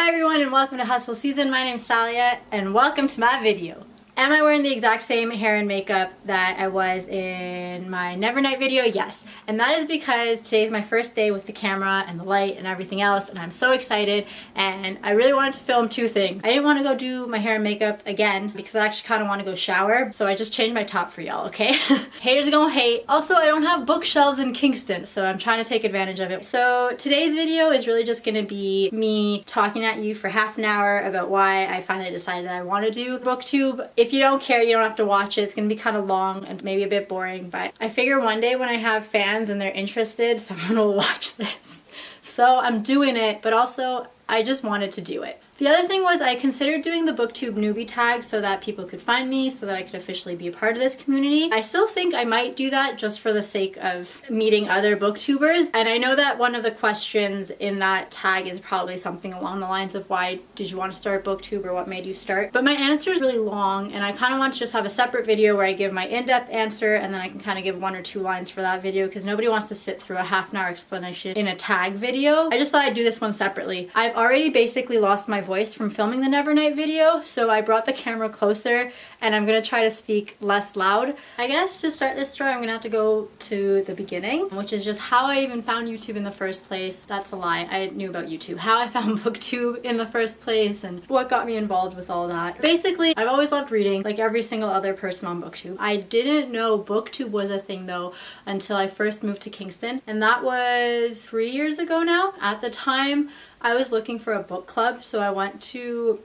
Hi everyone and welcome to hustleSZN. My name's Salia and welcome to my video. Am I wearing the exact same hair and makeup that I was in my Never Night video? Yes. And that is because today's my first day with the camera and the light and everything else, and I'm so excited, and I really wanted to film two things. I didn't want to go do my hair and makeup again because I actually kind of want to go shower, so I just changed my top for y'all, okay? Haters are gonna hate. Also, I don't have bookshelves in Kingston, so I'm trying to take advantage of it. So today's video is really just gonna be me talking at you for half an hour about why I finally decided that I want to do booktube. If you don't care, you don't have to watch it. It's gonna be kind of long and maybe a bit boring, but I figure one day when I have fans and they're interested, someone will watch this. So I'm doing it, but also I just wanted to do it. The other thing was I considered doing the booktube newbie tag so that people could find me, so that I could officially be a part of this community. I still think I might do that just for the sake of meeting other booktubers, and I know that one of the questions in that tag is probably something along the lines of why did you want to start booktube or what made you start, but my answer is really long and I kind of want to just have a separate video where I give my in-depth answer and then I can kind of give one or two lines for that video because nobody wants to sit through a half-an-hour explanation in a tag video. I just thought I'd do this one separately. I've already basically lost my voice from filming the Never Night video, so I brought the camera closer and I'm gonna try to speak less loud. I guess to start this story I'm gonna have to go to the beginning, which is just how I even found YouTube in the first place. That's a lie, I knew about YouTube. How I found booktube in the first place and what got me involved with all that. Basically, I've always loved reading like every single other person on booktube. I didn't know booktube was a thing though until I first moved to Kingston, and that was 3 years ago now. At the time I was looking for a book club, so I went to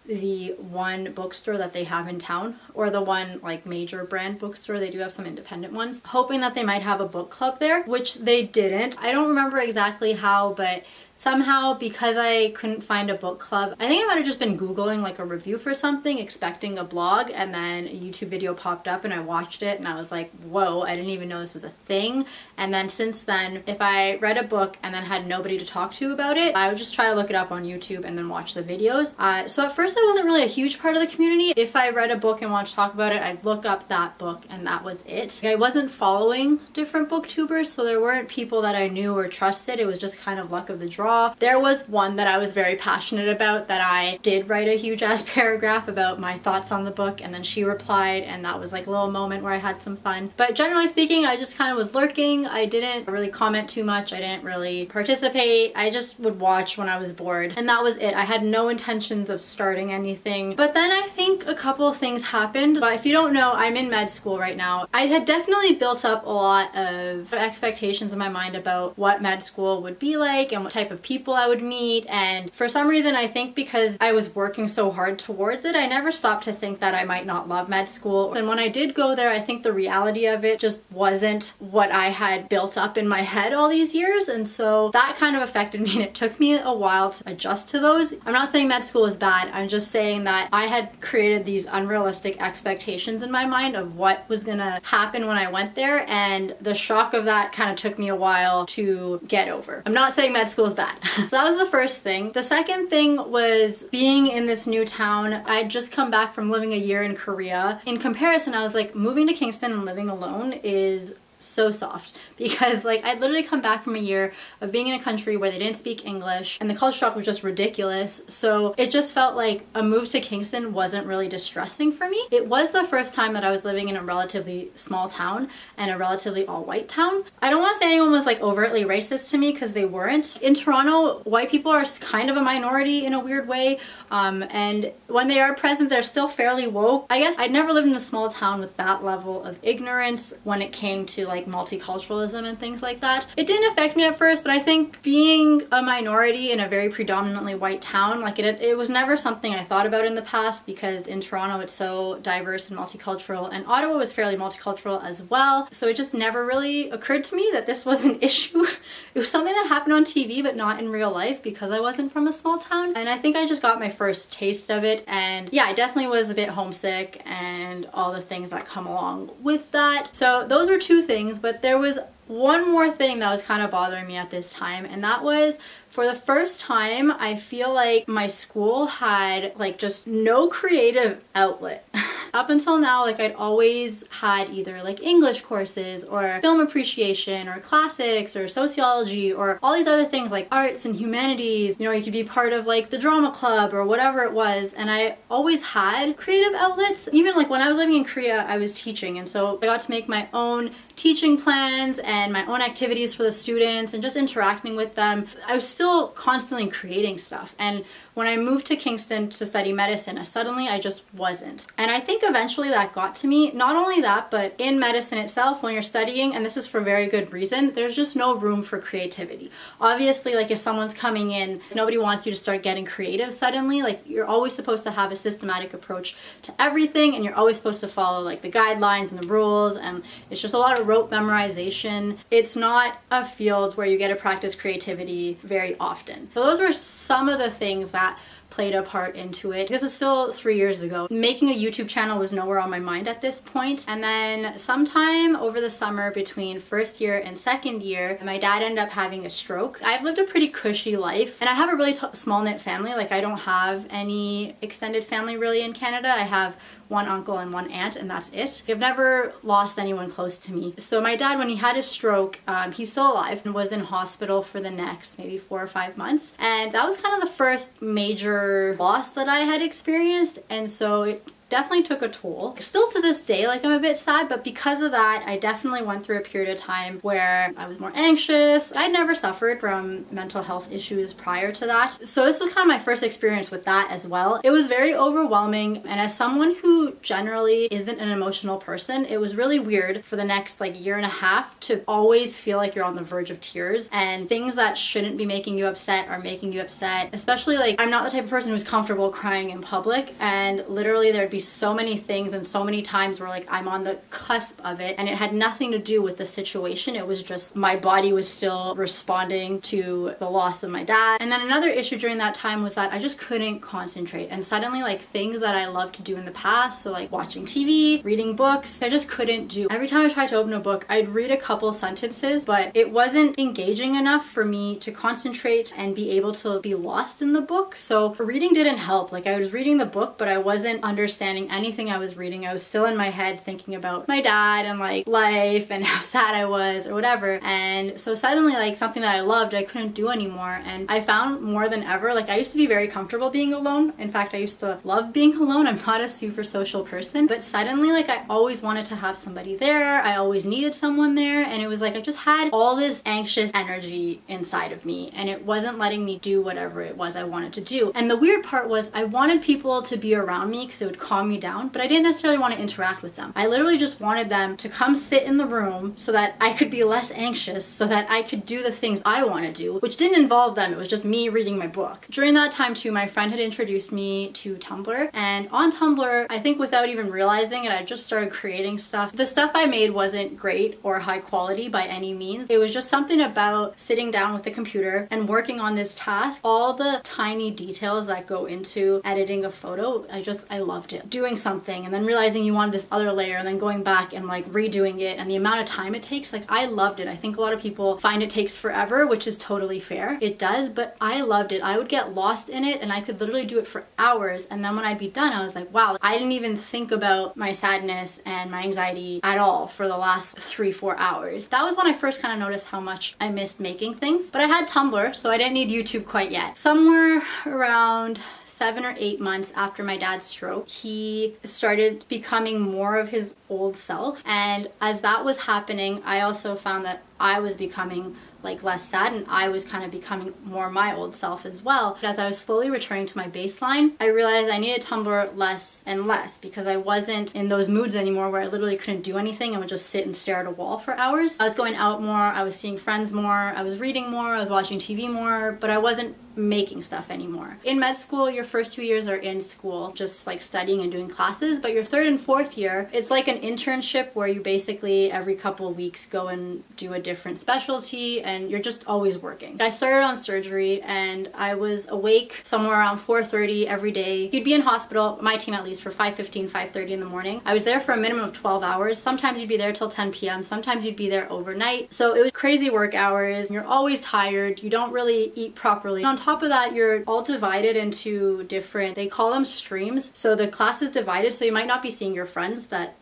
the one bookstore that they have in town, or the one like major brand bookstore. They do have some independent ones, hoping that they might have a book club there, which they didn't. I don't remember exactly how, but somehow, because I couldn't find a book club, I think I might have just been Googling like a review for something, expecting a blog, and then a YouTube video popped up and I watched it and I was like, whoa, I didn't even know this was a thing. And then since then, if I read a book and then had nobody to talk to about it, I would just try to look it up on YouTube and then watch the videos. So at first I wasn't really a huge part of the community. If I read a book and wanted to talk about it, I'd look up that book and that was it. I wasn't following different booktubers, so there weren't people that I knew or trusted. It was just kind of luck of the draw. There was one that I was very passionate about that I did write a huge ass paragraph about my thoughts on the book, and then she replied, and that was like a little moment where I had some fun. But generally speaking, I just kind of was lurking. I didn't really comment too much. I didn't really participate. I just would watch when I was bored, and that was it. I had no intentions of starting anything. But then I think a couple of things happened. But if you don't know, I'm in med school right now. I had definitely built up a lot of expectations in my mind about what med school would be like and what type of people I would meet, and for some reason I think because I was working so hard towards it, I never stopped to think that I might not love med school. And when I did go there, I think the reality of it just wasn't what I had built up in my head all these years, and so that kind of affected me, and it took me a while to adjust to those. I'm not saying med school is bad, I'm just saying that I had created these unrealistic expectations in my mind of what was gonna happen when I went there, and the shock of that kind of took me a while to get over. I'm not saying med school is bad. So that was the first thing. The second thing was being in this new town. I'd just come back from living a year in Korea. In comparison, I was like, moving to Kingston and living alone is so soft, because like I'd literally come back from a year of being in a country where they didn't speak English and the culture shock was just ridiculous. So it just felt like a move to Kingston wasn't really distressing for me. It was the first time that I was living in a relatively small town and a relatively all-white town. I don't want to say anyone was like overtly racist to me, because they weren't. In Toronto, white people are kind of a minority in a weird way, and when they are present, they're still fairly woke. I guess I'd never lived in a small town with that level of ignorance when it came to like multiculturalism and things like that. It didn't affect me at first, but I think being a minority in a very predominantly white town, like it was never something I thought about in the past, because in Toronto it's so diverse and multicultural, and Ottawa was fairly multicultural as well, so it just never really occurred to me that this was an issue. It was something that happened on TV but not in real life, because I wasn't from a small town, and I think I just got my first taste of it, and yeah, I definitely was a bit homesick and all the things that come along with that. So those were two things, but there was one more thing that was kind of bothering me at this time, and that was, for the first time, I feel like my school had like just no creative outlet. Up until now, like I'd always had either like English courses or film appreciation or classics or sociology or all these other things like arts and humanities. You know, you could be part of like the drama club or whatever it was. And I always had creative outlets. Even like when I was living in Korea, I was teaching. And so I got to make my own teaching plans and my own activities for the students and just interacting with them. I was still constantly creating stuff. And when I moved to Kingston to study medicine, suddenly I just wasn't. And I think eventually that got to me. Not only that, but in medicine itself, when you're studying, and this is for very good reason, there's just no room for creativity. Obviously, like if someone's coming in, nobody wants you to start getting creative suddenly. Like you're always supposed to have a systematic approach to everything, and you're always supposed to follow like the guidelines and the rules, and it's just a lot of rote memorization. It's not a field where you get to practice creativity very often. So those were some of the things that played a part into it. This is still 3 years ago. Making a YouTube channel was nowhere on my mind at this point. And then sometime over the summer between first year and second year, my dad ended up having a stroke. I've lived a pretty cushy life and I have a really small knit family. Like I don't have any extended family really in Canada. I have one uncle and one aunt, and that's it. I've never lost anyone close to me. So my dad, when he had his stroke, he's still alive and was in hospital for the next maybe 4 or 5 months. And that was kind of the first major loss that I had experienced. And so it definitely took a toll. Still to this day, like I'm a bit sad, but because of that, I definitely went through a period of time where I was more anxious. I'd never suffered from mental health issues prior to that. So this was kind of my first experience with that as well. It was very overwhelming, and as someone who generally isn't an emotional person, it was really weird for the next like year and a half to always feel like you're on the verge of tears, and things that shouldn't be making you upset are making you upset. Especially like I'm not the type of person who's comfortable crying in public, and literally there'd be so many things and so many times where like I'm on the cusp of it, and it had nothing to do with the situation. It was just my body was still responding to the loss of my dad. And then another issue during that time was that I just couldn't concentrate, and suddenly like things that I loved to do in the past, so like watching TV, reading books, I just couldn't do. Every time I tried to open a book, I'd read a couple sentences, but it wasn't engaging enough for me to concentrate and be able to be lost in the book. So reading didn't help. Like I was reading the book, but I wasn't understanding anything I was reading. I was still in my head thinking about my dad and like life and how sad I was or whatever. And so suddenly like something that I loved, I couldn't do anymore. And I found more than ever, like I used to be very comfortable being alone. In fact, I used to love being alone. I'm not a super social person, but suddenly like I always wanted to have somebody there. I always needed someone there. And it was like I just had all this anxious energy inside of me, and it wasn't letting me do whatever it was I wanted to do. And the weird part was I wanted people to be around me because it would calm me down, but I didn't necessarily want to interact with them. I literally just wanted them to come sit in the room so that I could be less anxious, so that I could do the things I want to do, which didn't involve them. It was just me reading my book. During that time too, my friend had introduced me to Tumblr, and on Tumblr, I think without even realizing it, I just started creating stuff. The stuff I made wasn't great or high quality by any means. It was just something about sitting down with the computer and working on this task. All the tiny details that go into editing a photo, I loved it. Doing something and then realizing you wanted this other layer and then going back and like redoing it, and the amount of time it takes, like I loved it. I think a lot of people find it takes forever, which is totally fair. It does, but I loved it. I would get lost in it and I could literally do it for hours, and then when I'd be done, I was like, wow, I didn't even think about my sadness and my anxiety at all for the last 3-4 hours. That was when I first kind of noticed how much I missed making things. But I had Tumblr, so I didn't need YouTube quite yet. Somewhere around 7 or 8 months after my dad's stroke, he started becoming more of his old self. And as that was happening, I also found that I was becoming like less sad, and I was kind of becoming more my old self as well. As I was slowly returning to my baseline, I realized I needed Tumblr less and less because I wasn't in those moods anymore where I literally couldn't do anything and would just sit and stare at a wall for hours. I was going out more, I was seeing friends more, I was reading more, I was watching TV more, but I wasn't making stuff anymore. In med school, your first 2 years are in school, just like studying and doing classes, but your third and fourth year, it's like an internship where you basically every couple of weeks go and do a different specialty, and you're just always working. I started on surgery and I was awake somewhere around 4:30 every day. You'd be in hospital, my team at least, for 5:15, 5:30 in the morning. I was there for a minimum of 12 hours. Sometimes you'd be there till 10 p.m. Sometimes you'd be there overnight. So it was crazy work hours. You're always tired. You don't really eat properly. On top of that, you're all divided into different, they call them streams. So the class is divided, so you might not be seeing your friends that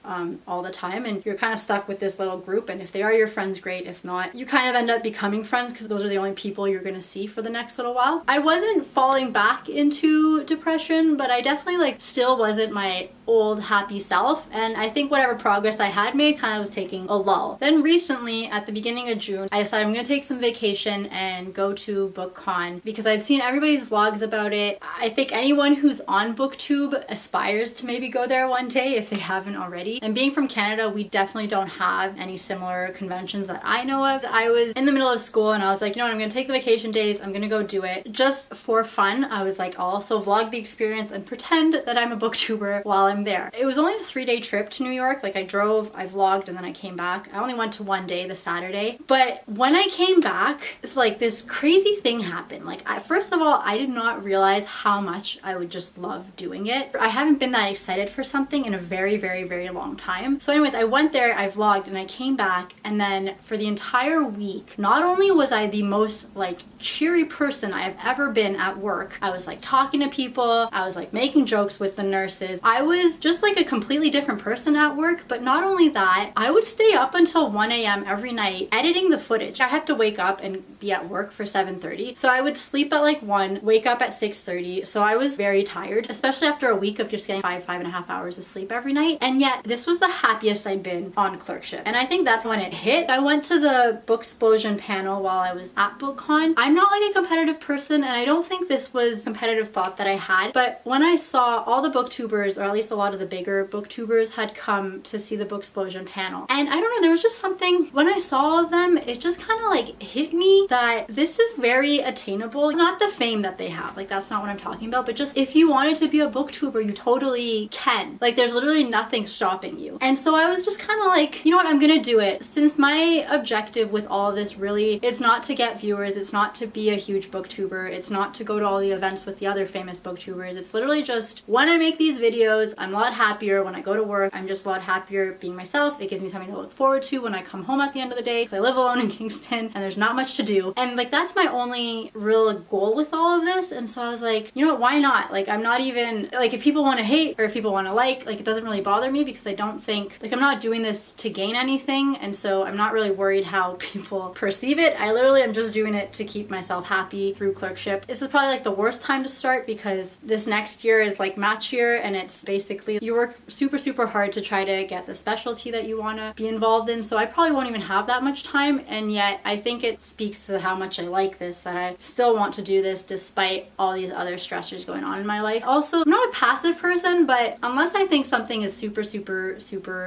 all the time, and you're kind of stuck with this little group, and if they are your friends, great. If not, you kind of end up becoming friends because those are the only people you're gonna see for the next little while. I wasn't falling back into depression, but I definitely like still wasn't my old happy self, and I think whatever progress I had made kind of was taking a lull. Then recently, at the beginning of June, I decided I'm gonna take some vacation and go to BookCon because I'd seen everybody's vlogs about it. I think anyone who's on BookTube aspires to maybe go there one day if they haven't already. And being from Canada, we definitely don't have any similar conventions that I know of. I was in the middle of school and I was like, you know what, I'm gonna take the vacation days, I'm gonna go do it. Just for fun, I was like, I'll also vlog the experience and pretend that I'm a booktuber while I'm there. It was only a 3-day trip to New York. Like I drove, I vlogged, and then I came back. I only went to one day, the Saturday. But when I came back, it's like this crazy thing happened. Like first of all, I did not realize how much I would just love doing it. I haven't been that excited for something in a very, very, very long time. So anyways, I went there, I vlogged, and I came back, and then for the entire week, not only was I the most like cheery person I have ever been at work, I was like talking to people, I was like making jokes with the nurses. I was just like a completely different person at work, but not only that, I would stay up until 1 a.m. every night editing the footage. I had to wake up and be at work for 7:30. So I would sleep at like 1, wake up at 6:30. So I was very tired, especially after a week of just getting 5.5 hours of sleep every night. And yet this was the happiest I'd been on clerkship. And I think that's when it hit. I went to the Booksplosion panel while I was at BookCon. I'm not like a competitive person, and I don't think this was a competitive thought that I had, but when I saw all the booktubers, or at least a lot of the bigger booktubers, had come to see the Booksplosion panel, and I don't know, there was just something, when I saw all of them, it just kind of like hit me that this is very attainable. Not the fame that they have, like that's not what I'm talking about, but just if you wanted to be a booktuber, you totally can. Like there's literally nothing stopping you. And so I was just kind of like, you know what, I'm gonna do it. Since my objective with all of this really, it's not to get viewers, it's not to be a huge booktuber, it's not to go to all the events with the other famous booktubers, it's literally just when I make these videos, I'm a lot happier. When I go to work, I'm just a lot happier being myself. It gives me something to look forward to when I come home at the end of the day, because I live alone in Kingston and there's not much to do. And like that's my only real goal with all of this. And so I was like, you know what, why not? Like I'm not even, like if people want to hate or if people want to like it doesn't really bother me, because I don't think, like I'm not doing this to gain anything, and so I'm not really worried how people perceive it. I literally am just doing it to keep myself happy through clerkship. This is probably like the worst time to start because this next year is like match year, and it's basically you work super hard to try to get the specialty that you want to be involved in. So I probably won't even have that much time, and yet I think it speaks to how much I like this, that I still want to do this despite all these other stressors going on in my life. Also, I'm not a passive person, but unless I think something is super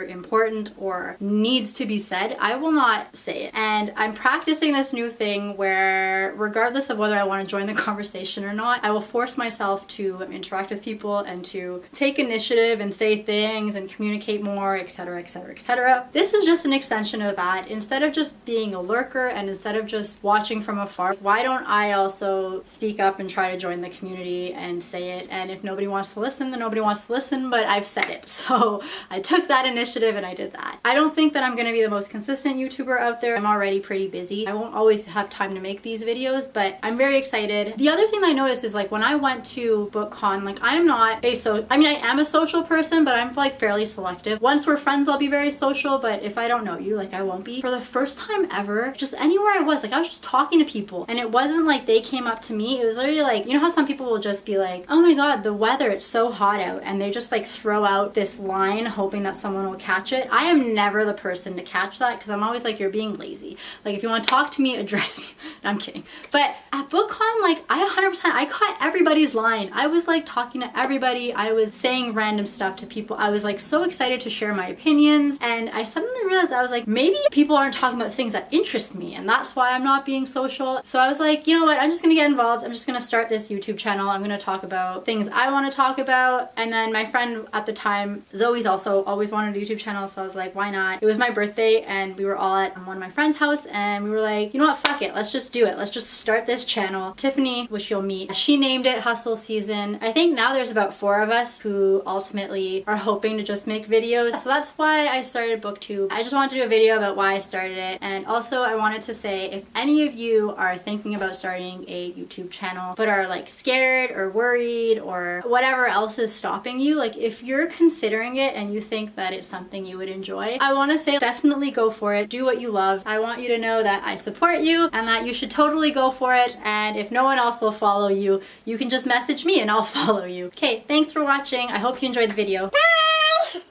important or needs to be said, I will not say it. And I'm practicing this new thing where regardless of whether I want to join the conversation or not, I will force myself to interact with people and to take initiative and say things and communicate more, etc, etc, etc. This is just an extension of that. Instead of just being a lurker and instead of just watching from afar, why don't I also speak up and try to join the community and say it? And if nobody wants to listen, then nobody wants to listen, but I've said it. So I took that initiative and I did that. I don't think that I'm going to be the most consistent YouTuber out there. I'm already pretty busy. I won't always have time to make these videos, but I'm very excited. The other thing that I noticed is like when I went to BookCon, like I'm not a I mean I am a social person, but I'm like fairly selective. Once we're friends, I'll be very social, but if I don't know you, like I won't be. For the first time ever, just anywhere I was, like I was just talking to people, and it wasn't like they came up to me. It was literally like, you know how some people will just be like, oh my god, the weather, it's so hot out, and they just like throw out this line hoping that someone will catch it. I am never the person to catch that, because I'm always like, you're being lazy. Like if you want to talk to me, address me. No, I'm kidding. But at BookCon, like I 100%, I caught everybody's line. I was like talking to everybody. I was saying random stuff to people. I was like so excited to share my opinions, and I suddenly realized I was like, maybe people aren't talking about things that interest me, and that's why I'm not being social. So I was like, you know what, I'm just gonna get involved. I'm just gonna start this YouTube channel. I'm gonna talk about things I want to talk about. And then my friend at the time, Zoe's also always wanted a YouTube channel, so I was like, why not? It was my birthday and we were all at one of my friend's house, and we were like, you know what, fuck it, let's just do it. Let's just start this channel. Tiffany, which you'll meet, she named it hustleSZN. I think now there's about 4 of us who all ultimately are hoping to just make videos. So that's why I started BookTube. I just wanted to do a video about why I started it, and also I wanted to say if any of you are thinking about starting a YouTube channel but are like scared or worried or whatever else is stopping you, like if you're considering it and you think that it's something you would enjoy, I want to say definitely go for it. Do what you love. I want you to know that I support you and that you should totally go for it, and if no one else will follow you, you can just message me and I'll follow you. Okay, thanks for watching. I hope you enjoyed the video.